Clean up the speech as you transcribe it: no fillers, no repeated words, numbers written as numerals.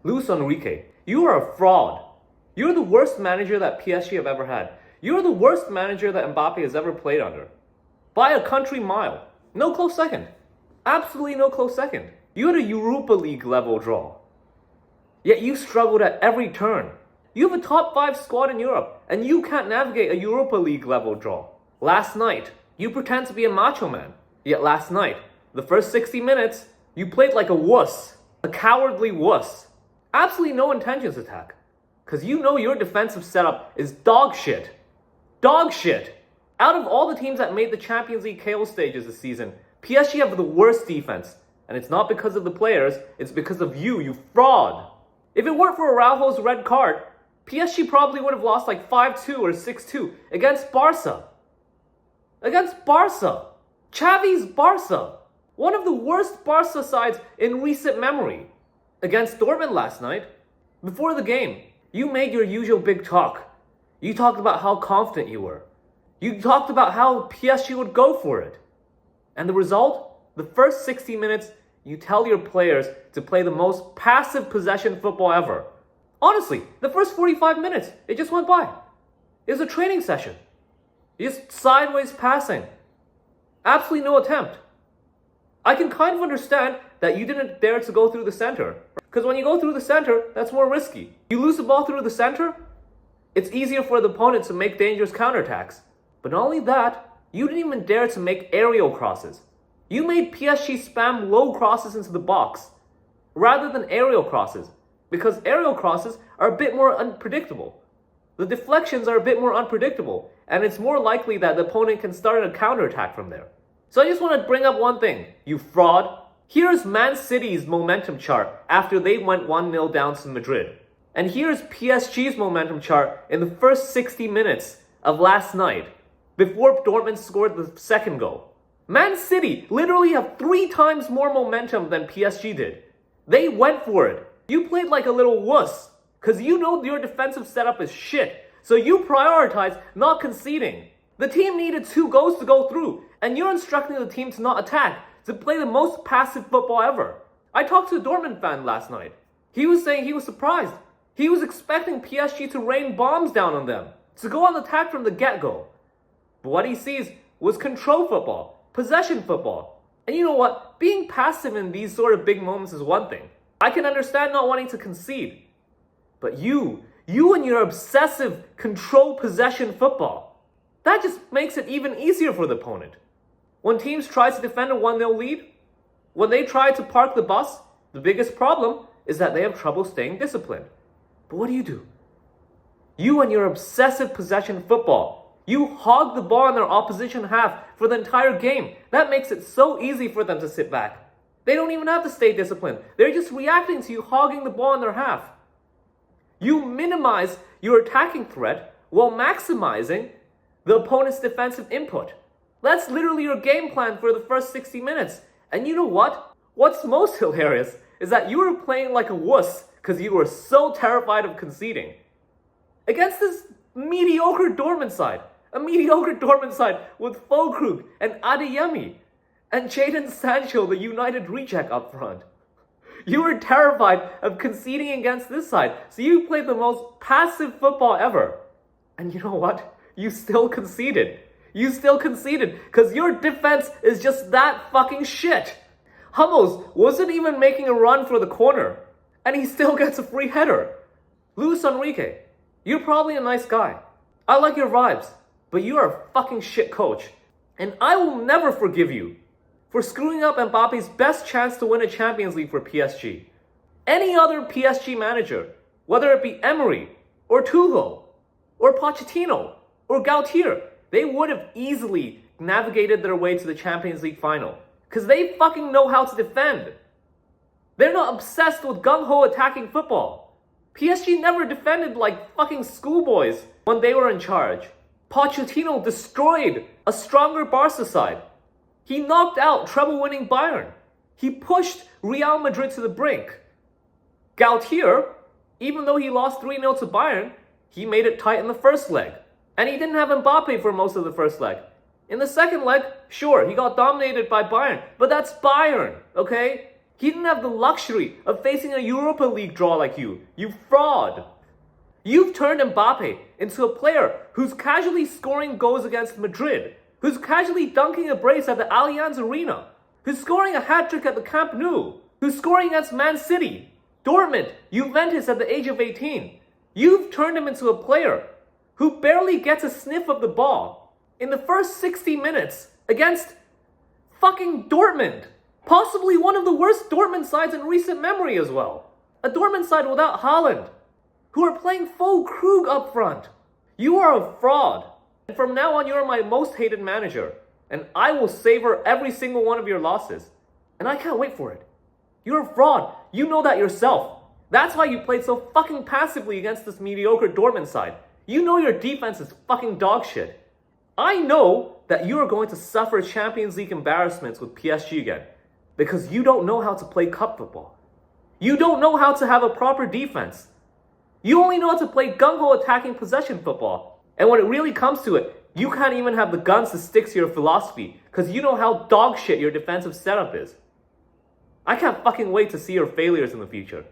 Luis Enrique, you are a fraud. You're the worst manager that PSG have ever had. You're the worst manager that Mbappe has ever played under. By a country mile. No close second. Absolutely no close second. You had a Europa League level draw. Yet you struggled at every turn. You have a top 5 squad in Europe, and you can't navigate a Europa League level draw. Last night, you pretend to be a macho man. Yet last night, the first 60 minutes, you played like a wuss. A cowardly wuss. Absolutely no intentions attack. Because you know your defensive setup is dog shit. Dog shit. Out of all the teams that made the Champions League KO stages this season, PSG have the worst defense. And it's not because of the players, it's because of you fraud. If it weren't for Araujo's red card, PSG probably would have lost like 5-2 or 6-2 against Barca. Against Barca. Xavi's Barca. One of the worst Barca sides in recent memory. Against Dortmund last night, before the game, you made your usual big talk. You talked about how confident you were. You talked about how PSG would go for it. And the result? The first 60 minutes, you tell your players to play the most passive possession football ever. Honestly, the first 45 minutes, it just went by. It was a training session. Just sideways passing. Absolutely no attempt. I can kind of understand that you didn't dare to go through the center. Because when you go through the center, that's more risky. You lose the ball through the center, it's easier for the opponent to make dangerous counterattacks. But not only that, you didn't even dare to make aerial crosses. You made PSG spam low crosses into the box, rather than aerial crosses. Because aerial crosses are a bit more unpredictable. The deflections are a bit more unpredictable, and it's more likely that the opponent can start a counterattack from there. So I just want to bring up one thing, you fraud. Here's Man City's momentum chart after they went 1-0 down to Madrid. And here's PSG's momentum chart in the first 60 minutes of last night, before Dortmund scored the second goal. Man City literally have 3 times more momentum than PSG did. They went for it. You played like a little wuss, because you know your defensive setup is shit, so you prioritize not conceding. The team needed 2 goals to go through, and you're instructing the team to not attack, to play the most passive football ever. I talked to a Dortmund fan last night. He was saying he was surprised. He was expecting PSG to rain bombs down on them, to go on attack from the get-go. But what he sees was control football, possession football. And you know what? Being passive in these sort of big moments is one thing. I can understand not wanting to concede. But you and your obsessive control possession football, that just makes it even easier for the opponent. When teams try to defend a 1-0 lead, when they try to park the bus, the biggest problem is that they have trouble staying disciplined. But what do? You and your obsessive possession football, you hog the ball in their opposition half for the entire game. That makes it so easy for them to sit back. They don't even have to stay disciplined. They're just reacting to you hogging the ball in their half. You minimize your attacking threat while maximizing the opponent's defensive input. That's literally your game plan for the first 60 minutes. And you know what? What's most hilarious is that you were playing like a wuss because you were so terrified of conceding. Against this mediocre Dortmund side. A mediocre Dortmund side with Füllkrug and Adeyemi. And Jadon Sancho, the United reject up front. You were terrified of conceding against this side. So you played the most passive football ever. And you know what? You still conceded. You still conceded because your defense is just that fucking shit. Hummels wasn't even making a run for the corner, and he still gets a free header. Luis Enrique, you're probably a nice guy. I like your vibes, but you are a fucking shit coach. And I will never forgive you for screwing up Mbappe's best chance to win a Champions League for PSG. Any other PSG manager, whether it be Emery, or Tuchel, or Pochettino, or Galtier, they would have easily navigated their way to the Champions League final. Because they fucking know how to defend. They're not obsessed with gung-ho attacking football. PSG never defended like fucking schoolboys when they were in charge. Pochettino destroyed a stronger Barca side. He knocked out treble-winning Bayern. He pushed Real Madrid to the brink. Galtier, even though he lost 3-0 to Bayern, he made it tight in the first leg. And he didn't have Mbappe for most of the first leg. In the second leg, sure, he got dominated by Bayern. But that's Bayern, okay? He didn't have the luxury of facing a Europa League draw like you. You fraud. You've turned Mbappe into a player who's casually scoring goals against Madrid, who's casually dunking a brace at the Allianz Arena, who's scoring a hat-trick at the Camp Nou, who's scoring against Man City, Dortmund, Juventus at the age of 18. You've turned him into a player who barely gets a sniff of the ball in the first 60 minutes against fucking Dortmund. Possibly one of the worst Dortmund sides in recent memory as well. A Dortmund side without Haaland, who are playing faux Krug up front. You are a fraud. And from now on, you are my most hated manager. And I will savor every single one of your losses. And I can't wait for it. You're a fraud. You know that yourself. That's why you played so fucking passively against this mediocre Dortmund side. You know your defense is fucking dog shit. I know that you are going to suffer Champions League embarrassments with PSG again. Because you don't know how to play cup football. You don't know how to have a proper defense. You only know how to play gung-ho attacking possession football. And when it really comes to it, you can't even have the guns to stick to your philosophy because you know how dog shit your defensive setup is. I can't fucking wait to see your failures in the future.